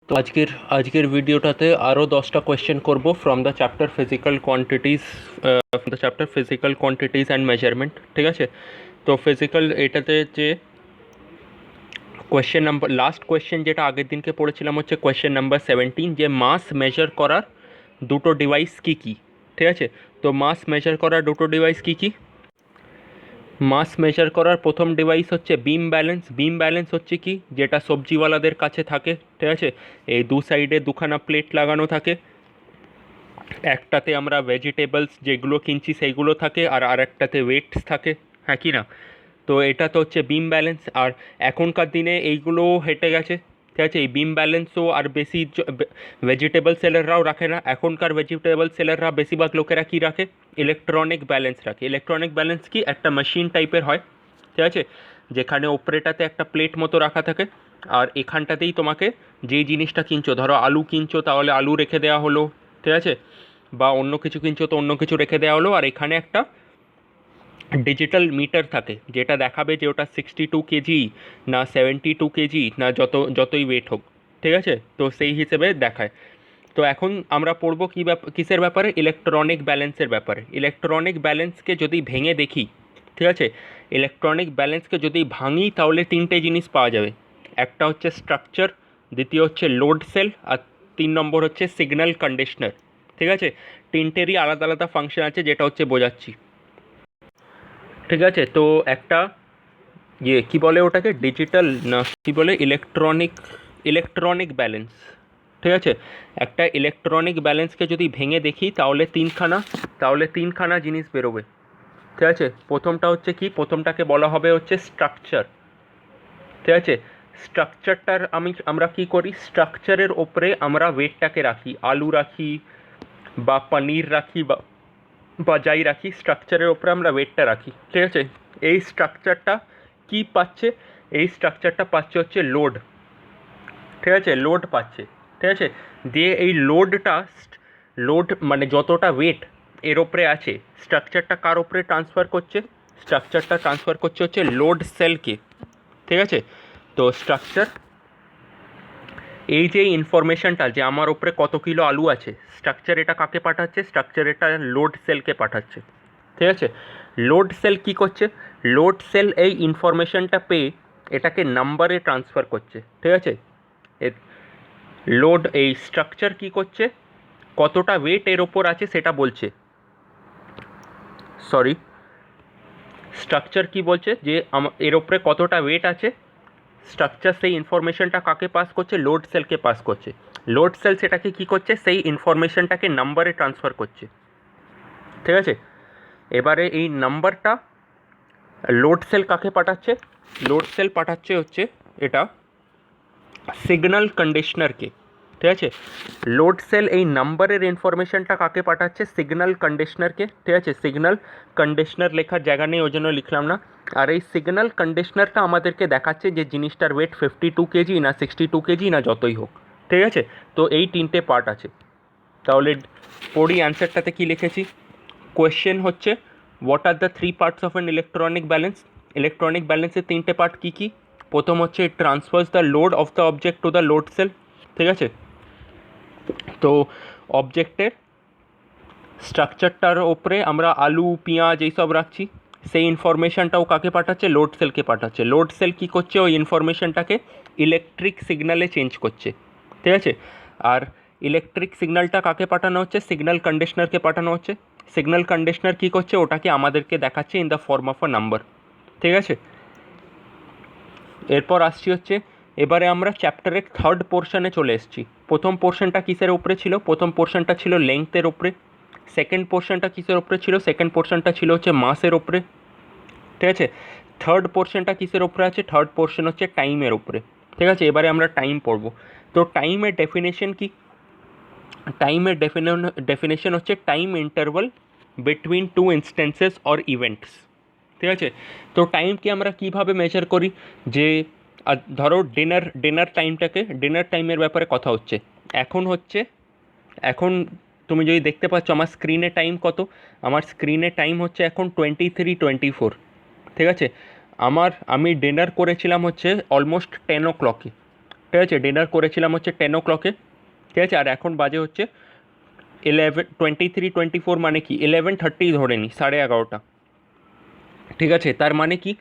তো আজকের ভিডিওটাতে আরও 10টা কোয়েশ্চেন করব from the chapter physical quantities and measurement. ঠিক আছে, তো ফিজিক্যাল এটাতে যে কোয়েশ্চেন নাম্বার লাস্ট কোয়েশ্চেন যেটা আগের দিনকে পড়েছিলাম হচ্ছে কোয়েশ্চেন নাম্বার 17, যে মাস মেজার করার দুটো ডিভাইস কী কী। ঠিক আছে, তো মাস মেজার করার দুটো ডিভাইস কী কী? মাস মেজার করার প্রথম ডিভাইস হচ্ছে বিম ব্যালেন্স হচ্ছে কি, যেটা সবজিওয়ালাদের কাছে থাকে। ঠিক আছে, এই দু সাইডে দুখানা প্লেট লাগানো থাকে, একটাতে আমরা ভেজিটেবলস যেগুলো কিনছি সেইগুলো থাকে, আর আরেকটাতে ওয়েটস থাকে, হ্যাঁ কি না? তো এটা তো হচ্ছে বিম ব্যালেন্স। আর এখনকার দিনে এইগুলো হেঁটে গেছে। ঠিক আছে, এই বিম ব্যালেন্সও আর বেশি ভেজিটেবল সেলাররাও রাখে না। এখনকার ভেজিটেবল সেলাররা বেশিরভাগ লোকেরা কী রাখে? ইলেকট্রনিক ব্যালেন্স রাখে। ইলেকট্রনিক ব্যালেন্স কি, একটা মেশিন টাইপের হয়। ঠিক আছে, যেখানে ওপরেটাতে একটা প্লেট মতো রাখা থাকে, আর এখানটাতেই তোমাকে যেই জিনিসটা কিনছো, ধরো আলু কিনছো তাহলে আলু রেখে দেওয়া হলো। ঠিক আছে, বা অন্য কিছু কিনছো তো অন্য কিছু রেখে দেওয়া হলো, আর এখানে একটা ডিজিটাল মিটার থাকে যেটা দেখাবে যে ওটা 62 কেজি না 72 কেজি না যতই ওয়েট হোক। ঠিক আছে, তো সেই হিসেবে দেখায়। তো এখন আমরা পড়বো কিসের ব্যাপারে? ইলেকট্রনিক ব্যালেন্সের ব্যাপারে। ইলেকট্রনিক ব্যালেন্সকে যদি ভেঙে দেখি, ঠিক আছে, ইলেকট্রনিক ব্যালেন্সকে যদি ভাঙি তাহলে তিনটে জিনিস পাওয়া যাবে। একটা হচ্ছে স্ট্রাকচার, দ্বিতীয় হচ্ছে লোড সেল, আর 3 নম্বর হচ্ছে সিগন্যাল কন্ডিশনার। ঠিক আছে, তিনটেরই আলাদা আলাদা ফাংশন আছে, যেটা হচ্ছে বোঝাচ্ছি। ঠিক আছে, তো একটা কী বলে ওটাকে, ডিজিটাল না কী বলে, ইলেকট্রনিক ব্যালেন্স। ঠিক আছে, একটা ইলেকট্রনিক ব্যালেন্সকে যদি ভেঙে দেখি তাহলে তিনখানা জিনিস বেরোবে। ঠিক আছে, প্রথমটা হচ্ছে কি, প্রথমটাকে বলা হবে হচ্ছে স্ট্রাকচার। ঠিক আছে, আমরা কি করি, স্ট্রাকচারের ওপরে আমরা ওয়েটটাকে রাখি, আলু রাখি বা পনির রাখি বা যাই রাখি, স্ট্রাকচারের ওপরে আমরা ওয়েটটা রাখি। ঠিক আছে, এই স্ট্রাকচারটা কি পাচ্ছে? এই স্ট্রাকচারটা পাচ্ছে হচ্ছে লোড। ঠিক আছে, লোড পাচ্ছে। ঠিক আছে, দিয়ে এই লোড মানে যতটা ওয়েট এর ওপরে আছে, স্ট্রাকচারটা কার ওপরে ট্রান্সফার করছে? স্ট্রাকচারটা ট্রান্সফার করছে হচ্ছে লোড সেলকে। ঠিক আছে, তো স্ট্রাকচার এই যে ইনফরমেশনটা যে আমার ওপরে কত কিলো আলু আছে, স্ট্রাকচার এটা কাকে পাঠাচ্ছে? স্ট্রাকচার এটা লোড সেলকে পাঠাচ্ছে। ঠিক আছে, লোড সেল কী করছে? লোড সেল এই ইনফরমেশনটা পেয়ে এটাকে নাম্বারে ট্রান্সফার করছে। ঠিক আছে, এই স্ট্রাকচার কী করছে? কতটা ওয়েট এর ওপর আছে সেটা বলছে। স্ট্রাকচার কি বলছে যে এর ওপরে কতটা ওয়েট আছে, স্ট্রাকচার সেই ইনফরমেশনটা কাকে পাস করছে? লোড সেলকে পাস করছে। লোড সেল সেটাকে কী করছে? সেই ইনফরমেশনটাকে নাম্বারে ট্রান্সফার করছে। ঠিক আছে, এবারে এই নাম্বারটা লোড সেল কাকে পাঠাচ্ছে? লোড সেল পাঠাচ্ছে হচ্ছে এটা সিগন্যাল কন্ডিশনারকে। ঠিক আছে, লোড সেল এই নাম্বারের ইনফরমেশনটা কাকে পাঠাচ্ছে? সিগন্যাল কন্ডিশনারকে। ঠিক আছে, সিগন্যাল কন্ডিশনার লেখার জায়গা নেই, ওই জন্য লিখলাম না। আর এই সিগন্যাল কন্ডিশনারটা আমাদেরকে দেখাচ্ছে যে জিনিসটার ওয়েট 52 কেজি না 62 কেজি না যতই হোক। ঠিক আছে, তো এই তিনটে পার্ট আছে। তাহলে পড়ি অ্যান্সারটাতে কী লিখেছি। কোয়েশ্চেন হচ্ছে what are the 3 parts of an electronic balance. Electronic ব্যালেন্সের তিনটে পার্ট কী কী? প্রথম হচ্ছে it transfers the load of the object to the load cell. ঠিক আছে, তো অবজেক্টের স্ট্রাকচারটার ওপরে আমরা আলু পেঁয়াজ এইসব রাখছি, সেই ইনফরমেশানটাও কাকে পাঠাচ্ছে? লোড সেলকে পাঠাচ্ছে। লোড সেল কী করছে? ওই ইনফরমেশানটাকে ইলেকট্রিক সিগন্যালে চেঞ্জ করছে। ঠিক আছে, আর ইলেকট্রিক সিগন্যালটা কাকে পাঠানো হচ্ছে? সিগন্যাল কন্ডিশনারকে পাঠানো হচ্ছে। সিগন্যাল কন্ডিশনার কী করছে? ওটাকে আমাদেরকে দেখাচ্ছে in the form of a number. ঠিক আছে, এরপর আসছি হচ্ছে এবারে আমরা চ্যাপ্টারের থার্ড পোর্শনে চলে এসেছি। প্রথম পোর্শনটা কিসের উপরে ছিল? প্রথম পোর্শনটা ছিল লেংথের ওপরে। সেকেন্ড পোর্শনটা কিসের ওপরে ছিল? সেকেন্ড পোর্শনটা ছিল হচ্ছে মাসের ওপরে। ঠিক আছে, থার্ড পোর্শনটা কিসের ওপরে আছে? থার্ড পোর্শন হচ্ছে টাইমের ওপরে। ঠিক আছে, এবারে আমরা টাইম পড়ব। তো টাইমের ডেফিনেশন কি? টাইমের ডেফিনেশন হচ্ছে time interval between two instances or events. ঠিক আছে, তো টাইমকে আমরা কীভাবে মেজার করি? যে ধরো ডিনার টাইমের ব্যাপারে কথা হচ্ছে। এখন তুমি যদি দেখতে পাচ্ছ আমার স্ক্রিনে টাইম কত, আমার স্ক্রিনে টাইম হচ্ছে এখন 23:24। ঠিক আছে, আমি ডিনার করেছিলাম হচ্ছে অলমোস্ট 10 o'clock-এ। ঠিক আছে, ডিনার করেছিলাম হচ্ছে 10 o'clock, ঠিক আছে, আর এখন বাজে হচ্ছে 11:23-24, মানে কি 11:30 ধরে নি, 11:30। ঠিক আছে, তার মানে কি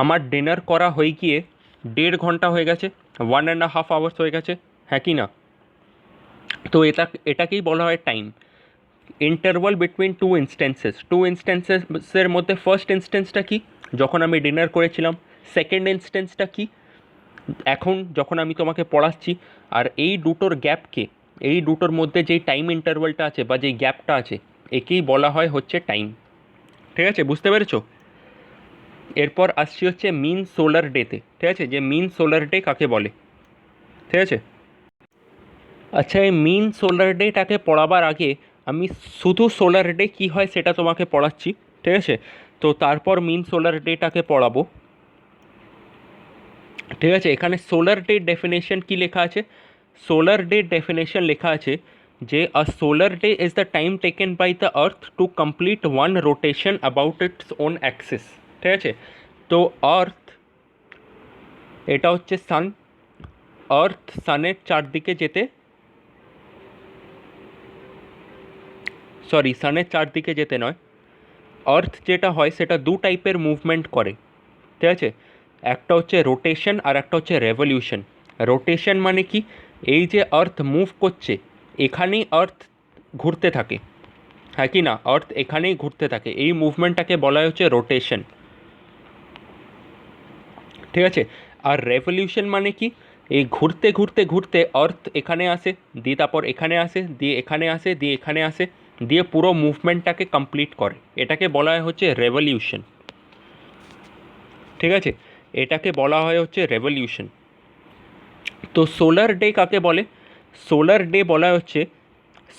আমার ডিনার করা হয়ে গিয়ে 1.5 ঘন্টা হয়ে গেছে, 1.5 আওয়ার্স হয়ে গেছে, হ্যাঁ কি না? তো এটাকেই বলা হয় টাইম। ইন্টারভাল বিটুইন টু ইনস্ট্যান্সেসের মধ্যে ফার্স্ট ইনস্ট্যান্সটা কি, যখন আমি ডিনার করেছিলাম। সেকেন্ড ইনস্ট্যান্সটা কি, এখন যখন আমি তোমাকে পড়াচ্ছি। আর এই দুটোর মধ্যে যেই টাইম ইন্টারভালটা আছে বা যেই গ্যাপটা আছে, একেই বলা হয় হচ্ছে টাইম। ঠিক আছে, বুঝতে পেরেছো? এরপর আসছি হচ্ছে মিন সোলার ডেতে। ঠিক আছে, যে মিন সোলার ডে কাকে বলে, ঠিক আছে। আচ্ছা, এই মিন সোলার ডেটাকে পড়াবার আগে আমি শুধু সোলার ডে কী হয় সেটা তোমাকে পড়াচ্ছি, ঠিক আছে। তো তারপর মিন সোলার ডেটাকে পড়াবো, ঠিক আছে। এখানে সোলার ডে ডেফিনেশন কি লেখা আছে? সোলার ডে ডেফিনেশন লেখা আছে যে a solar day is the time taken by the earth to complete one rotation about its own axis. ঠিক আছে, তো আর্থ, এটা হচ্ছে সান, আর্থ সানের চারদিকে যেতে, সানের চারদিকে যেতে নয়, আর্থ যেটা হয় সেটা দু টাইপের মুভমেন্ট করে, ঠিক আছে। একটা হচ্ছে রোটেশন আর একটা হচ্ছে রেভলিউশন। রোটেশন মানে কি, এই যে আর্থ মুভ করছে এখানেই আর্থ ঘুরতে থাকে, হ্যাঁ কি না, আর্থ এখানেই ঘুরতে থাকে, এই মুভমেন্টটাকে বলা হচ্ছে রোটেশন, ঠিক আছে। আর রেভলিউশন মানে কি, এই ঘুরতে ঘুরতে ঘুরতে আর্থ এখানে আসে, দিয়ে তারপর এখানে আসে, দিয়ে এখানে আসে, দিয়ে এখানে আসে, দিয়ে পুরো মুভমেন্টটাকে কমপ্লিট করে, এটাকে বলা হয় হচ্ছে রেভলিউশন, ঠিক আছে। এটাকে বলা হয় হচ্ছে রেভলিউশন। তো সোলার ডে কাকে বলে? সোলার ডে বলা হচ্ছে,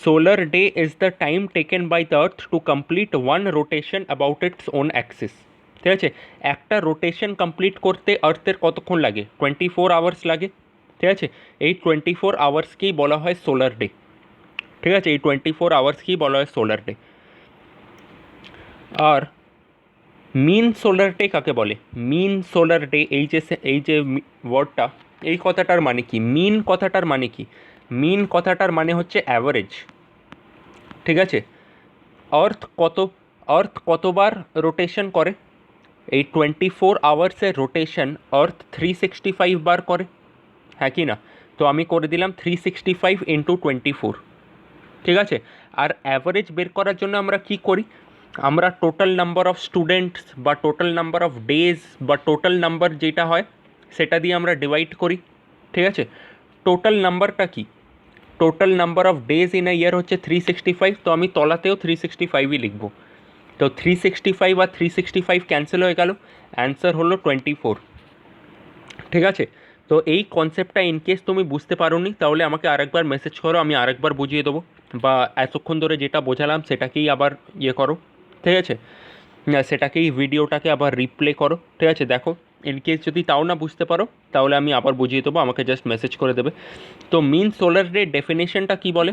solar day is the time taken by the earth to complete one rotation about its own axis. ঠিক আছে, একটা রোটেশন কমপ্লিট করতে আর্থের কতক্ষণ লাগে? 24 আওয়ার্স লাগে, ঠিক আছে। এই 24 আওয়ার্সকেই বলা হয় সোলার ডে, ঠিক আছে, এই 24 আওয়ার্সকেই বলা হয় সোলার ডে। আর মিন সোলার ডে কাকে বলে? মিন সোলার ডে, এই যে ওয়ার্ডটা, এই কথাটার মানে কি? মিন কথাটার মানে কি? মিন কথাটার মানে হচ্ছে অ্যাভারেজ, ঠিক আছে। আর্থ কতবার রোটেশন করে? এই 24 আওয়ার্সের রোটেশন আর্থ 365 বার করে, হ্যাঁ কি না? তো আমি করে দিলাম 365 ইন্টু 24, ঠিক আছে। আর অ্যাভারেজ বের করার জন্য আমরা কি করি? আমরা টোটাল নাম্বার অফ স্টুডেন্টস বা টোটাল নাম্বার অফ ডেজ বা টোটাল নাম্বার যেটা হয় সেটা দিয়ে আমরা ডিভাইড করি, ঠিক আছে। টোটাল নাম্বারটা কি? Total number of days in a year হচ্ছে 365, তো আমি তলাতেও 365ই লিখব। তো 365 আর 365 ক্যান্সেল হয়ে গেল, অ্যান্সার হলো 24, ঠিক আছে। তো এই কনসেপ্টটা ইনকেস তুমি বুঝতে পারোনি তাহলে আমাকে আরেকবার মেসেজ করো, আমি আরেকবার বুঝিয়ে দেবো, বা এতক্ষণ ধরে যেটা বোঝালাম সেটাকেই আবার ইয়ে করো, ঠিক আছে, সেটাকেই ভিডিওটাকে আবার রিপ্লে করো, ঠিক আছে। দেখো, ইনকেস যদি তাও না বুঝতে পারো তাহলে আমি আবার বুঝিয়ে দেবো, আমাকে জাস্ট মেসেজ করে দেবে। তো মিন সোলার ডে ডেফিনেশনটা কী বলে?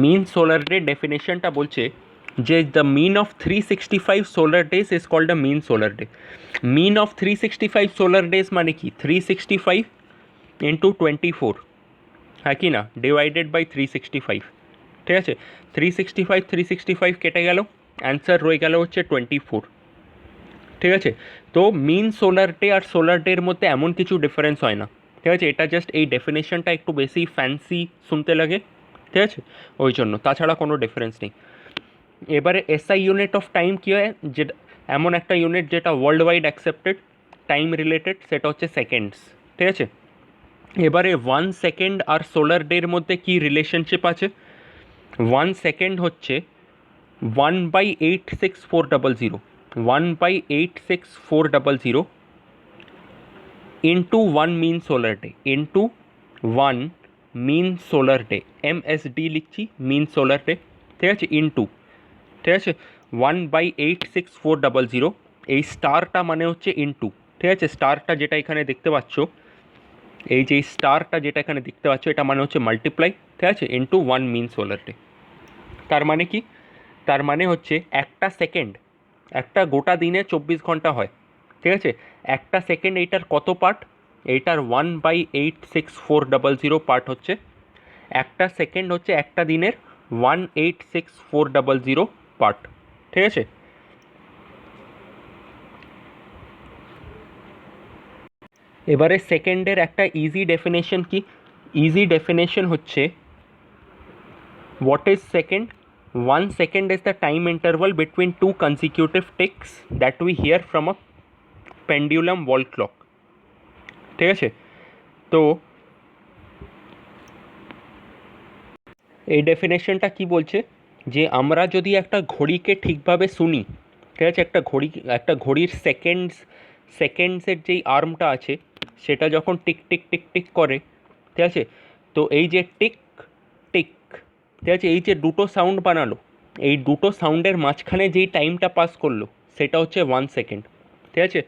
মিন সোলার ডে ডেফিনেশনটা বলছে যে the mean of 365 solar days is called a mean solar day. Mean of 365 solar days মানে কি? 365 ইন্টু 24, হ্যাঁ কি না, ডিভাইডেড বাই 365, ঠিক আছে। 365 কেটে গেল, অ্যান্সার রয়ে গেল হচ্ছে 24, ঠিক আছে। তো মিন সোলার ডে আর সোলার ডের মধ্যে এমন কিছু ডিফারেন্স হয় না, ঠিক আছে। এটা জাস্ট এই ডেফিনেশনটা একটু বেশি ফ্যান্সি শুনতে লাগে, ঠিক আছে, ওই জন্য, তাছাড়া কোনো ডিফারেন্স নেই। এবারে এসআই ইউনিট অফ টাইম কী হয়? যেটা এমন একটা ইউনিট যেটা world wide accepted time related, সেটা হচ্ছে সেকেন্ডস, ঠিক আছে। এবারে 1 সেকেন্ড আর সোলার ডের মধ্যে কী রিলেশনশিপ আছে? 1 সেকেন্ড হচ্ছে 1/86400, 1/86400 ইন্টু 1 মিন সোলার ডে, ইন্টু 1 মিন সোলার ডে, MSD লিখছি, মিন সোলার ডে, ঠিক আছে, ইন্টু, ঠিক আছে, 1/86400, এই স্টারটা মানে হচ্ছে ইন্টু, ঠিক আছে। স্টারটা যেটা এখানে দেখতে পাচ্ছ, এই যে স্টারটা যেটা এখানে দেখতে পাচ্ছ, এটা মানে হচ্ছে মাল্টিপ্লাই, ঠিক আছে, ইন্টু 1 মিন সোলার ডে। তার মানে কি? তার মানে হচ্ছে একটা সেকেন্ড, একটা গোটা দিনে 24 ঘন্টা হয়, ঠিক আছে। একটা সেকেন্ড এইটার কত পার্ট? এইটার 1/86400 পার্ট হচ্ছে, একটা সেকেন্ড হচ্ছে একটা দিনের 1/86400 পার্ট। ঠিক আছে, এবারে সেকেন্ডের একটা ইজি ডেফিনেশন কি? ইজি ডেফিনেশন হচ্ছে, what is second? 1 second is the time interval between two consecutive ticks that we hear from a pendulum wall clock। ঠিক আছে, তো এই ডেফিনেশনটা কি বলছে, যে আমরা যদি একটা ঘড়িকে ঠিকভাবে শুনি, ঠিক আছে, একটা ঘড়ির সেকেন্ডসের যেই আর্মটা আছে সেটা যখন টিক টিক টিক টিক করে, ঠিক আছে, তো এই যে টিক টিক, ঠিক আছে, এই যে দুটো সাউন্ড বানালো, এই দুটো সাউন্ডের মাঝখানে যেই টাইমটা পাস করলো সেটা হচ্ছে 1 সেকেন্ড। ঠিক আছে,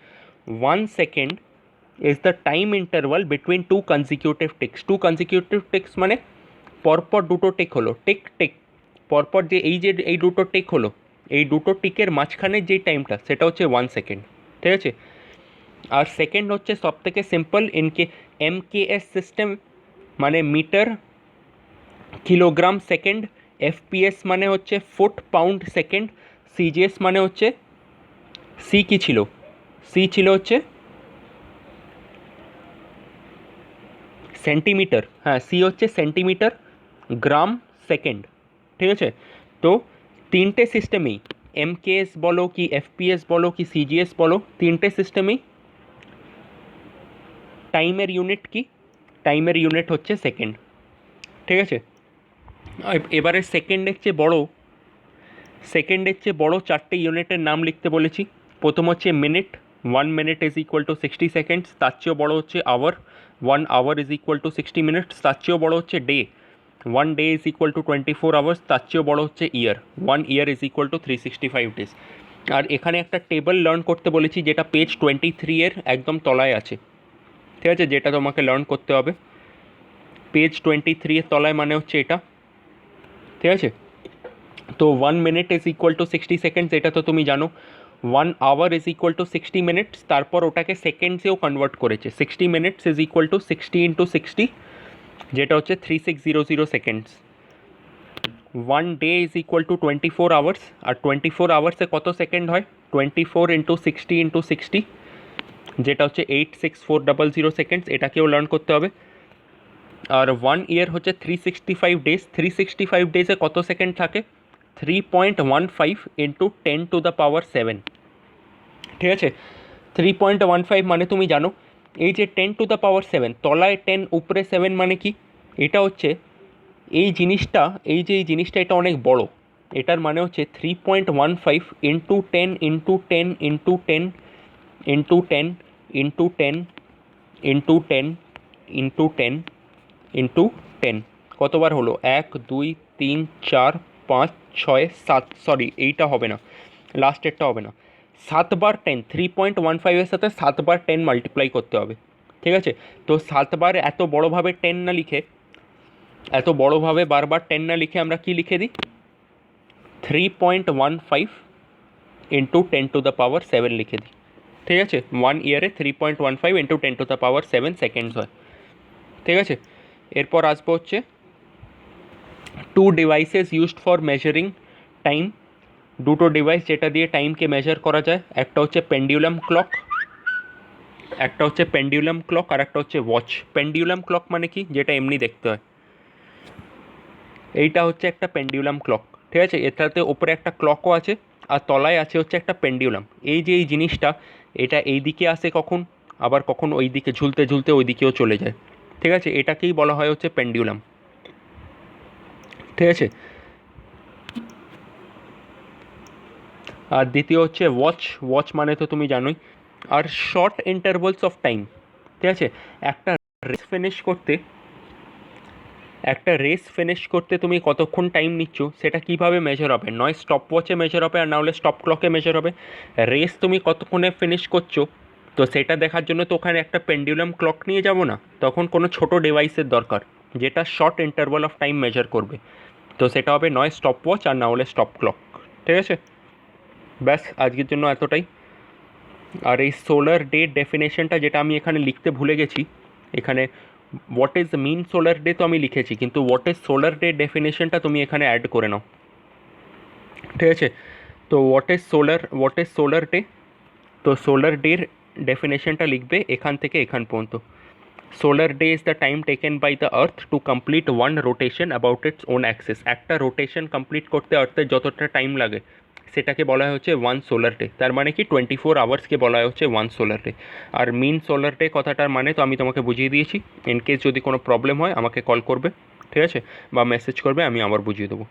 1 second is the time interval between two consecutive ticks. Two consecutive ticks মানে পরপর দুটো টিক হলো, টিক টিক, পরপর যে এই দুটো টিক হলো, এই দুটো টিকের মাঝখানে যেই টাইমটা সেটা হচ্ছে 1 সেকেন্ড। ঠিক আছে, আর সেকেন্ড হচ্ছে সব থেকে সিম্পল MKS সিস্টেম, মানে মিটার কিলোগ্রাম সেকেন্ড, FPS মানে হচ্ছে ফুট পাউন্ড সেকেন্ড, CGS মানে হচ্ছে সি কি ছিল, সি ছিল হচ্ছে সেন্টিমিটার, হ্যাঁ সি হচ্ছে সেন্টিমিটার গ্রাম সেকেন্ড। ঠিক আছে, তো তিনটে সিস্টেমেই MKS বলো কি FPS বলো কি CGS বলো, তিনটে সিস্টেমেই টাইমের ইউনিট কি, টাইমের ইউনিট হচ্ছে সেকেন্ড। ঠিক আছে, এবারে সেকেন্ডের চেয়ে বড় চারটে ইউনিটের নাম লিখতে বলেছি। প্রথম হচ্ছে minute, 1 minute is equal to 60 seconds, তার চেয়েও বড় হচ্ছে hour, 1 hour is equal to 60 minutes, তার চেয়েও বড় হচ্ছে day, 1 day is equal to 24 hours, তার চেয়েও বড় হচ্ছে year, 1 year is equal to 365 days. আর এখানে একটা টেবল লার্ন করতে বলেছি যেটা পেজ 23 একদম তলায় আছে। ঠিক আছে, যেটা তোমাকে লার্ন করতে হবে পেজ 23 তলায়, মানে হচ্ছে এটা। ঠিক আছে, তো 1 minute is equal to 60 seconds, এটা তো তুমি জানো। 1 hour is equal to 60 minutes, তারপর ওটাকে সেকেন্ডসেও কনভার্ট করেছে, 60 minutes is equal to 60 into 60, যেটা হচ্ছে 3600 seconds. 1 day is equal to 24 hours, আর 24 আওয়ার্সে কত সেকেন্ড হয়, 24 ইন্টু 60 ইন্টু 60, যেটা হচ্ছে 86400 সেকেন্ডস, এটাকেও লার্ন করতে হবে। আর 1 ইয়ার হচ্ছে 365 ডেজ, 365 ডেজে কত সেকেন্ড থাকে, 3.15 ইন্টু 10⁻7। ঠিক আছে, 3.15 মানে তুমি জানো, এই যে 10⁻7 তলায় 10 উপরে 7 মানে কি, এটা হচ্ছে এই জিনিসটা এটা অনেক বড়, এটার মানে হচ্ছে 3.15 into 10 into 10 into 10 into 10 into 10 into 10 into 10 into 10, কতবার হলো, 1 2 3 4 5 6 7, সরি এইটা হবে না, লাস্টেরটা হবে না, 7 বার 10, 3.15-এর সাথে 7 বার 10 মাল্টিপ্লাই করতে হবে। ঠিক আছে, তো 7 বার এত বড়োভাবে 10 না লিখে, এত বড়োভাবে বারবার 10 না লিখে আমরা কি লিখে দিই, 3.15 ইন্টু 10⁻7 লিখে দিই। ঠিক আছে, 1 ইয়ারে 3.15 ইন্টু 10⁻7 সেকেন্ডস হয়। ঠিক আছে, এরপর আসবো হচ্ছে two devices used for measuring time. দুটো ডিভাইস যেটা দিয়ে টাইমকে মেজার করা যায়, একটা হচ্ছে পেন্ডুলাম ক্লক, আর একটা হচ্ছে ওয়াচ। পেন্ডুলাম ক্লক মানে কি, যেটা এমনি দেখতে হয়, এইটা হচ্ছে একটা পেন্ডুলাম ক্লক। ঠিক আছে, এটাতে ওপরে একটা ক্লকও আছে আর তলায় আছে হচ্ছে একটা পেন্ডুলাম। এই যে এই জিনিসটা, এটা এই দিকে আসে কখন, আবার কখন ওই দিকে ঝুলতে ঝুলতে ওই দিকেও চলে যায়। ঠিক আছে, এটাকেই বলা হয় হচ্ছে পেন্ডুলাম। ঠিক আছে, আর দ্বিতীয় হচ্ছে ওয়াচ মানে তো তুমি জানোই। আর শর্ট ইন্টারভালস অফ টাইম। ঠিক আছে, একটা রেস ফিনিশ করতে তুমি কতক্ষণ টাইম নিচ্ছ সেটা কিভাবে মেজার হবে, নয় স্টপ ওয়াচে মেজার হবে আর না হলে স্টপ ক্লকে মেজার হবে। রেস তুমি কতক্ষণে ফিনিশ করছো, তো সেটা দেখার জন্য তো ওখানে একটা পেন্ডুলাম ক্লক নিয়ে যাব না, তখন কোনো ছোট ডিভাইসের দরকার যেটা short interval of time measure করবে, তো সেটা হবে নয় স্টপ ওয়াচ আর না হলে স্টপ ক্লক। ঠিক আছে, ব্যাস আজকের জন্য এতটাই। আর এই সোলার ডে ডেফিনেশনটা যেটা আমি এখানে লিখতে ভুলে গেছি, এখানে what is mean solar day তো আমি লিখেছি, কিন্তু হোয়াট ইজ সোলার ডে ডেফিনেশনটা তুমি এখানে অ্যাড করে নাও, ঠিক আছে? তো হোয়াট ইজ সোলার ডে, তো সোলার ডের ডেফিনেশনটা লিখবে এখান থেকে এখান পর্যন্ত। Solar day is the time taken by the earth to complete one rotation about its own axis. একটা রোটেশন কমপ্লিট করতে আর্থের যতটা টাইম লাগে সেটাকে বলা হচ্ছে ওয়ান সোলার ডে। তার মানে কি 24 আওয়ার্সকে বলা হচ্ছে ওয়ান সোলার ডে। আর মিন সোলার ডে কথাটার মানে তো আমি তোমাকে বুঝিয়ে দিয়েছি। ইন কেস যদি কোনো প্রবলেম হয় আমাকে কল করবে, ঠিক আছে, বা মেসেজ করবে, আমি আবার বুঝিয়ে দেবো।